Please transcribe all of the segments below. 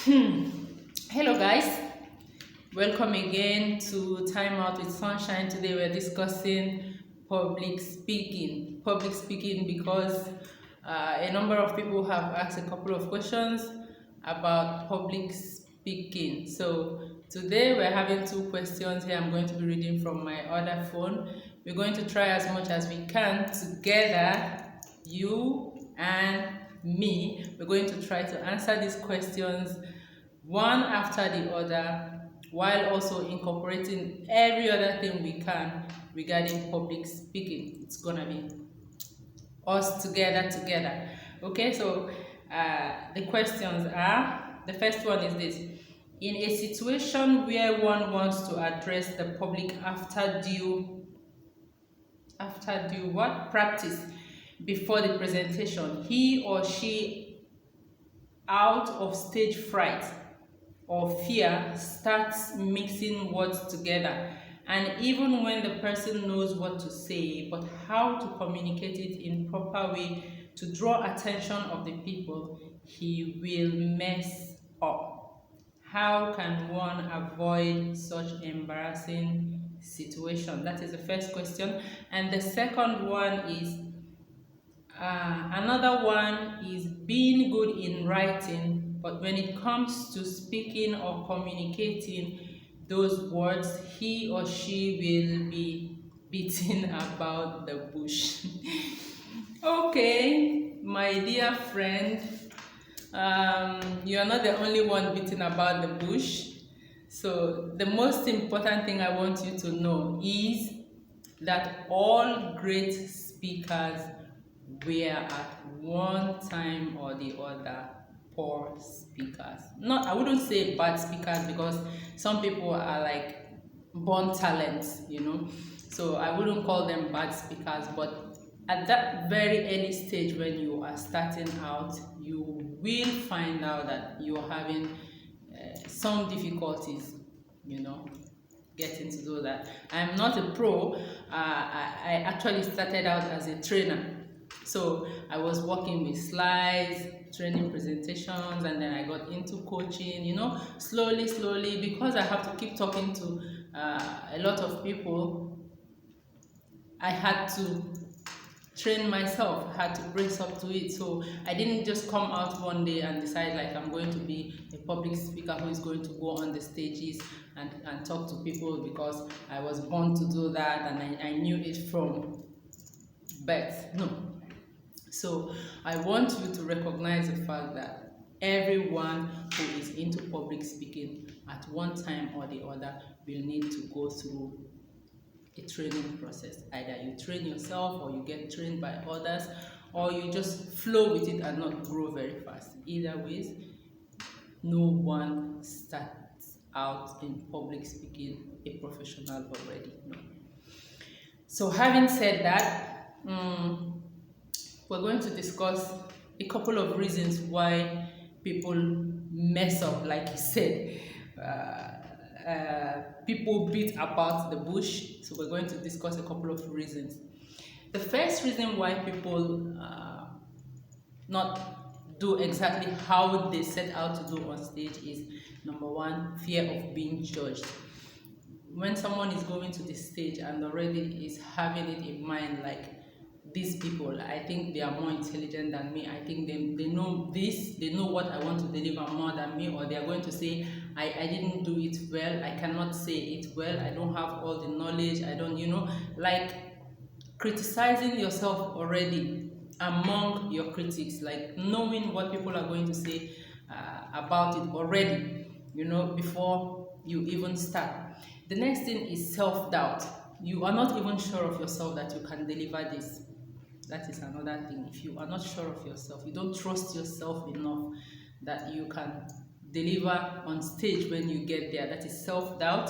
Hmm. Hello guys, welcome again to Time Out with Sunshine. Today we're discussing public speaking. Public speaking because a number of people have asked a couple of questions about public speaking. So today we're having two questions here. I'm going to be reading from my other phone. We're going to try as much as we can together, you and me. We're going to try to answer these questions one after the other, while also incorporating every other thing we can regarding public speaking. It's gonna be us together. Okay, so the questions are, the first one is this: in a situation where one wants to address the public after due what practice before the presentation, he or she, out of stage fright or fear, starts mixing words together, and even when the person knows what to say but how to communicate it in proper way to draw attention of the people, he will mess up. How can one avoid such embarrassing situation? That is the first question. And the second one is, another one is being good in writing, but when it comes to speaking or communicating those words, he or she will be beating about the bush. Okay, my dear friend, you are not the only one beating about the bush. So the most important thing I want you to know is that all great speakers were at one time or the other poor speakers. Not, I wouldn't say bad speakers, because some people are like born talents, So I wouldn't call them bad speakers, but at that very early stage when you are starting out, you will find out that you're having some difficulties, getting to do that. I'm not a pro. I actually started out as a trainer. So I was working with slides, training presentations, and then I got into coaching, slowly, because I have to keep talking to a lot of people. I had to train myself, had to brace up to it. So I didn't just come out one day and decide like I'm going to be a public speaker who is going to go on the stages and talk to people because I was born to do that and I knew it from birth. No. So I want you to recognize the fact that everyone who is into public speaking at one time or the other will need to go through a training process. Either you train yourself, or you get trained by others, or you just flow with it and not grow very fast. Either ways, no one starts out in public speaking a professional already. No. So having said that, we're going to discuss a couple of reasons why people mess up, like you said. People beat about the bush. So we're going to discuss a couple of reasons. The first reason why people not do exactly how they set out to do on stage is, number one, fear of being judged. When someone is going to the stage and already is having it in mind, like, these people, I think they are more intelligent than me, I think they know this, they know what I want to deliver more than me, or they are going to say, I didn't do it well, I cannot say it well, I don't have all the knowledge, I don't, like criticizing yourself already among your critics, like knowing what people are going to say about it already, before you even start. The next thing is self-doubt. You are not even sure of yourself that you can deliver this. That is another thing. If you are not sure of yourself, you don't trust yourself enough that you can deliver on stage when you get there. That is self-doubt.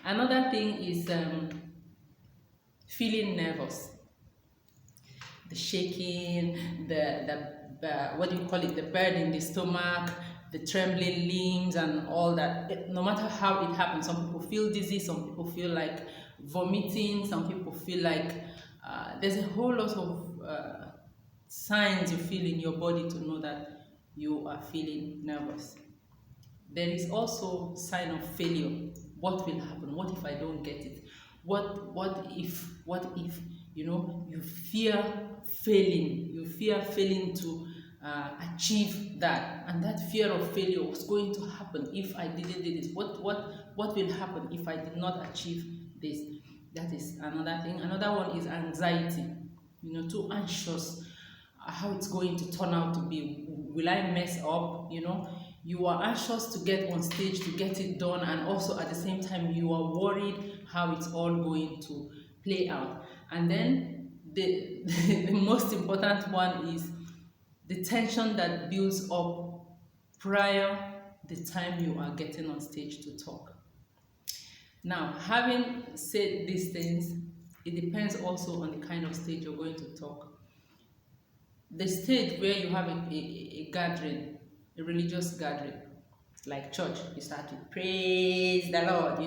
Another thing is feeling nervous. The shaking, the what do you call it, the bird in the stomach, the trembling limbs and all that. No matter how it happens, some people feel dizzy, some people feel like vomiting, some people feel like there's a whole lot of signs you feel in your body to know that you are feeling nervous. There is also sign of failure. What will happen? What if I don't get it? What if you fear failing. You fear failing to achieve that, and that fear of failure was going to happen if I didn't do this. What will happen if I did not achieve this? That is another thing. Another one is anxiety. Too anxious how it's going to turn out to be. Will I mess up? You are anxious to get on stage, to get it done, and also at the same time you are worried how it's all going to play out. And then the the most important one is the tension that builds up prior the time you are getting on stage to talk. Now, having said these things, it depends also on the kind of stage you're going to talk. The stage where you have a gathering, a religious gathering, like church, you start to praise the Lord,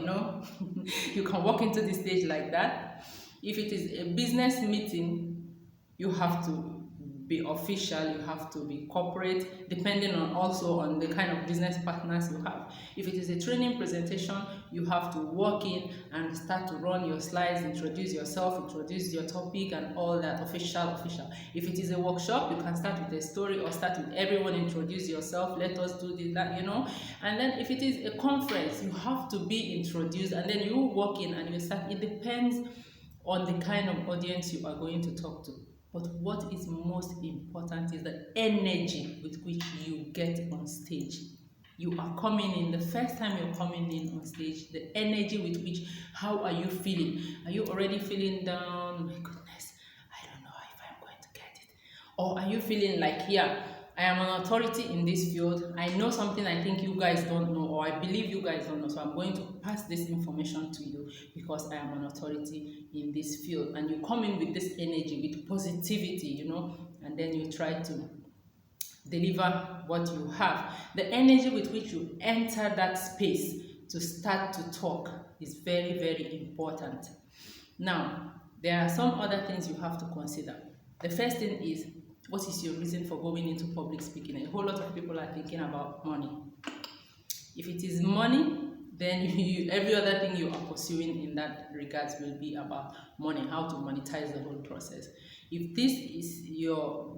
you can walk into the stage like that. If it is a business meeting, you have to be official, you have to be corporate, depending on also on the kind of business partners you have. If it is a training presentation, you have to walk in and start to run your slides, introduce yourself, introduce your topic and all that, official. If it is a workshop, you can start with a story or start with everyone, introduce yourself, let us do this, that, And then if it is a conference, you have to be introduced, and then you walk in and you start. It depends on the kind of audience you are going to talk to. But what is most important is the energy with which you get on stage. You are coming in, the first time you're coming in on stage, the energy with which, how are you feeling? Are you already feeling down? My goodness, I don't know if I'm going to get it. Or are you feeling like, yeah, I am an authority in this field. I know something I think you guys don't know, or I believe you guys don't know, so I'm going to pass this information to you because I am an authority in this field. And you come in with this energy, with positivity, and then you try to deliver what you have. The energy with which you enter that space to start to talk is very, very important. Now, there are some other things you have to consider. The first thing is, what is your reason for going into public speaking? A whole lot of people are thinking about money. If it is money, then every other thing you are pursuing in that regards will be about money, how to monetize the whole process. If this is your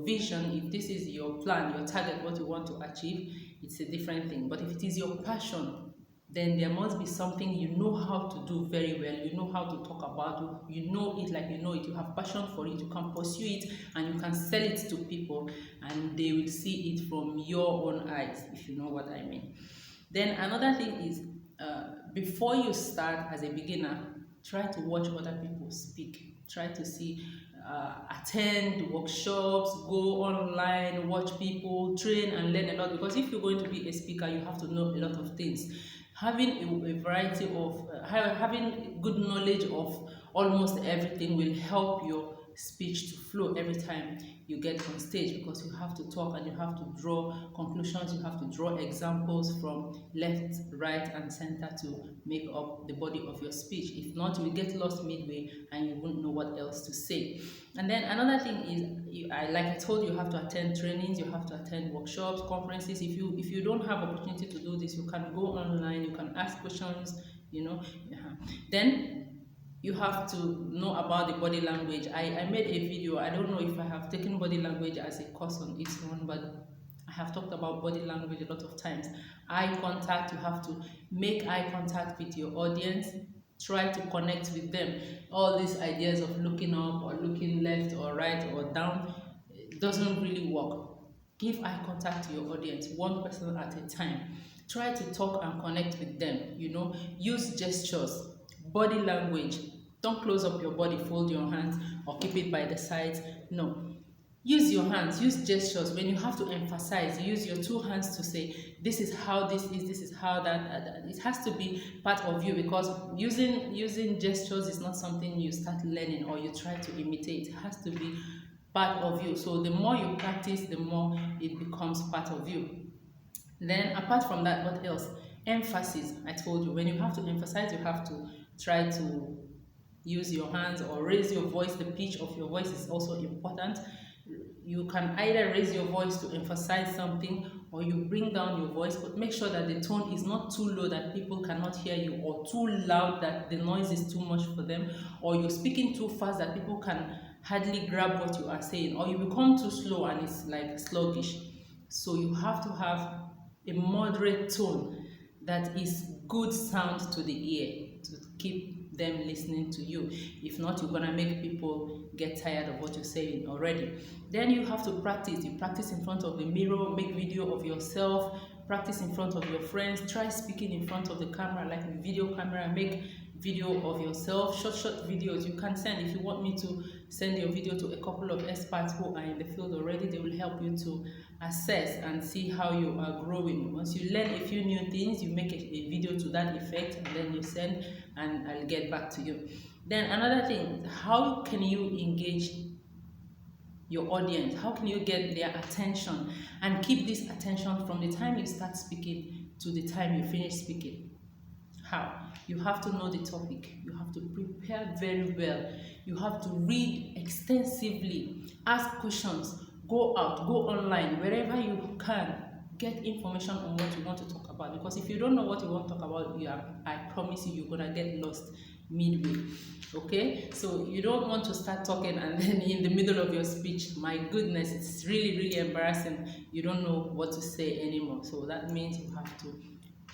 vision, if this is your plan, your target, what you want to achieve, it's a different thing. But if it is your passion, then there must be something you know how to do very well, you know how to talk about it, you know it like you know it, you have passion for it, you can pursue it, and you can sell it to people, and they will see it from your own eyes, if you know what I mean. Then another thing is, before you start as a beginner, try to watch other people speak. Try to see, attend workshops, go online, watch people, train and learn a lot. Because if you're going to be a speaker, you have to know a lot of things. Having a variety of, having good knowledge of almost everything will help your speech to flow every time you get on stage, because you have to talk and you have to draw conclusions, you have to draw examples from left, right and center to make up the body of your speech. If not, you will get lost midway and you won't know what else to say. And then another thing is, like I told you, you have to attend trainings, you have to attend workshops, conferences. If you don't have opportunity to do this, you can go online, you can ask questions, Then you have to know about the body language. I made a video. I don't know if I have taken body language as a course on its own, but I have talked about body language a lot of times. Eye contact, you have to make eye contact with your audience. Try to connect with them. All these ideas of looking up or looking left or right or down, it doesn't really work. Give eye contact to your audience, one person at a time. Try to talk and connect with them, Use gestures, body language. Don't close up your body, fold your hands, or keep it by the sides. No. Use your hands, use gestures. When you have to emphasize, use your two hands to say, this is how this is how that. It has to be part of you, because using gestures is not something you start learning or you try to imitate. It has to be part of you. So the more you practice, the more it becomes part of you. Then apart from that, what else? Emphasis. I told you, when you have to emphasize, you have to try to use your hands or raise your voice. The pitch of your voice is also important. you can either raise your voice to emphasize something, or you bring down your voice, but make sure that the tone is not too low that people cannot hear you, or too loud that the noise is too much for them, or you're speaking too fast that people can hardly grab what you are saying, or you become too slow and it's like sluggish. So you have to have a moderate tone that is good sound to the ear to keep them listening to you. If not, you're gonna make people get tired of what you're saying already. Then you have to practice. You practice in front of the mirror, make video of yourself, practice in front of your friends, try speaking in front of the camera, like a video camera, make video of yourself, short videos. You can send, if you want me to send your video to a couple of experts who are in the field already, they will help you to assess and see how you are growing. Once you learn a few new things, you make a video to that effect, and then you send, and I'll get back to you. Then another thing, how can you engage your audience? How can you get their attention and keep this attention from the time you start speaking to the time you finish speaking? How? You have to know the topic. You have to prepare very well. You have to read extensively, ask questions, go out, go online, wherever you can, get information on what you want to talk about. Because if you don't know what you want to talk about, I promise you, you're gonna get lost midway. Okay, so you don't want to start talking and then in the middle of your speech, my goodness, it's really embarrassing. You don't know what to say anymore. So that means you have to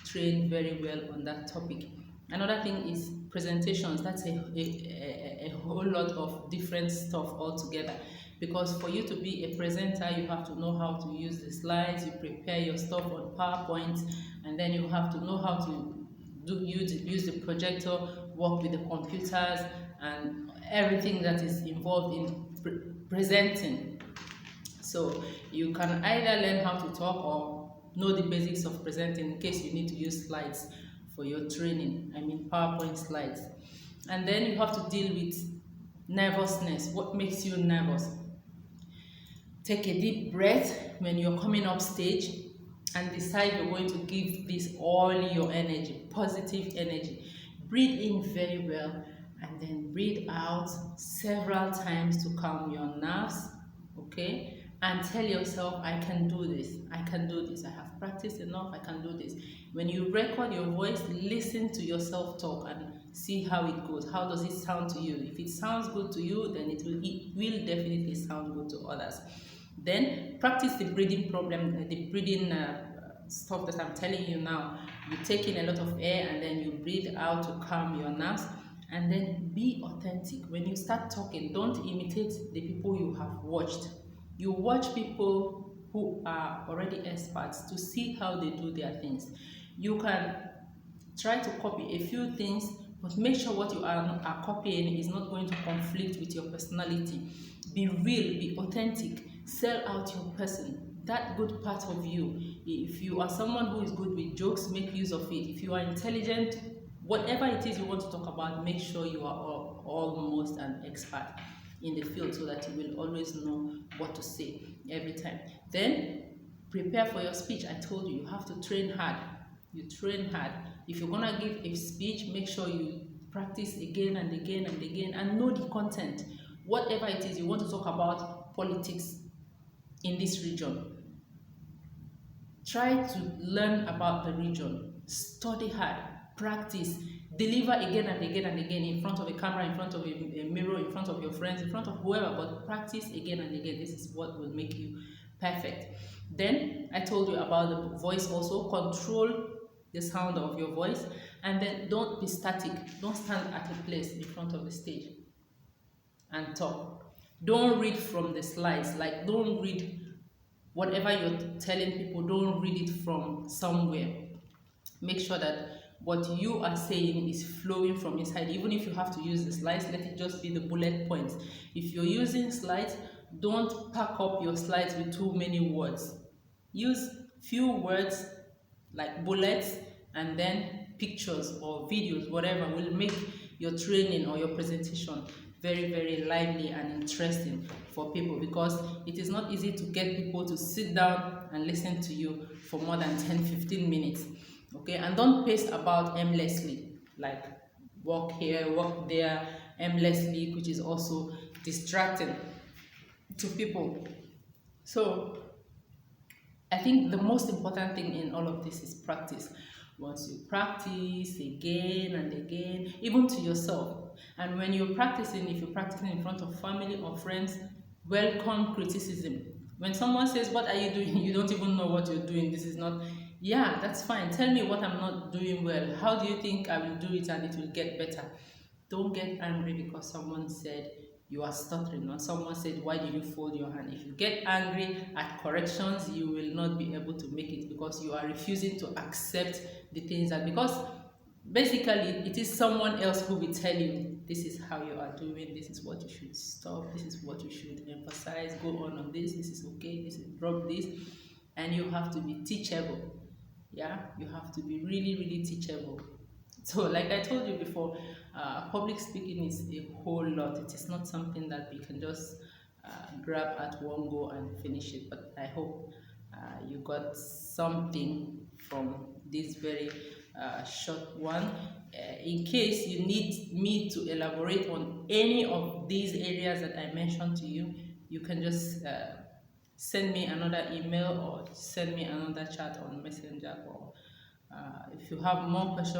train very well on that topic. Another thing is presentations. That's a whole lot of different stuff altogether, because for you to be a presenter, you have to know how to use the slides, you prepare your stuff on PowerPoint, and then you have to know how to use the projector, work with the computers, and everything that is involved in presenting. So you can either learn how to talk or know the basics of presenting in case you need to use slides for your training, I mean PowerPoint slides. And then you have to deal with nervousness. What makes you nervous? Take a deep breath when you're coming up stage and decide you're going to give this all your energy, positive energy. Breathe in very well and then breathe out several times to calm your nerves, okay? And tell yourself, I can do this, I can do this, I have practiced enough, I can do this. When you record your voice, listen to yourself talk and see how it goes. How does it sound to you? If it sounds good to you, then it will definitely sound good to others. Then practice the breathing stuff that I'm telling you now. You take in a lot of air and then you breathe out to calm your nerves. And then be authentic. When you start talking, don't imitate the people you have watched. You watch people who are already experts to see how they do their things. You can try to copy a few things, but make sure what you are copying is not going to conflict with your personality. Be real, be authentic, sell out your person, that good part of you. If you are someone who is good with jokes, make use of it. If you are intelligent, whatever it is you want to talk about, make sure you are almost an expert in the field so that you will always know what to say every time. Then prepare for your speech. I told you, you have to train hard. You train hard. If you're gonna give a speech, make sure you practice again and again and again and know the content. Whatever it is you want to talk about, politics in this region, try to learn about the region, study hard, practice, deliver again and again and again in front of a camera, in front of a mirror, in front of your friends, in front of whoever, but practice again and again. This is what will make you perfect. Then I told you about the voice also. Control the sound of your voice, and then don't be static. Don't stand at a place in front of the stage and talk. Don't read from the slides. Like, don't read whatever you're telling people, don't read it from somewhere. Make sure that what you are saying is flowing from inside. Even if you have to use the slides, let it just be the bullet points. If you're using slides, don't pack up your slides with too many words. Use few words like bullets, and then pictures or videos, whatever, will make your training or your presentation very lively and interesting for people, because it is not easy to get people to sit down and listen to you for more than 10-15 minutes. Okay, and don't pace about aimlessly, like walk here, walk there aimlessly, which is also distracting to people. So I think the most important thing in all of this is practice. Once you practice again and again, even to yourself, and when you're practicing, if you're practicing in front of family or friends, welcome criticism. When someone says, "What are you doing?" You don't even know what you're doing. This is not, yeah, that's fine. Tell me what I'm not doing well. How do you think I will do it and it will get better? Don't get angry because someone said you are stuttering or someone said, "Why did you fold your hand?" If you get angry at corrections, you will not be able to make it because you are refusing to accept the things that, because basically it is someone else who will tell you, "This is how you are doing, this is what you should stop, this is what you should emphasize, go on this is okay, this is drop this." And you have to be teachable. Yeah, you have to be really, really teachable. So, like I told you before, public speaking is a whole lot. It is not something that we can just grab at one go and finish it. But I hope you got something from this very short one. In case you need me to elaborate on any of these areas that I mentioned to you, you can just send me another email or send me another chat on Messenger, or if you have more questions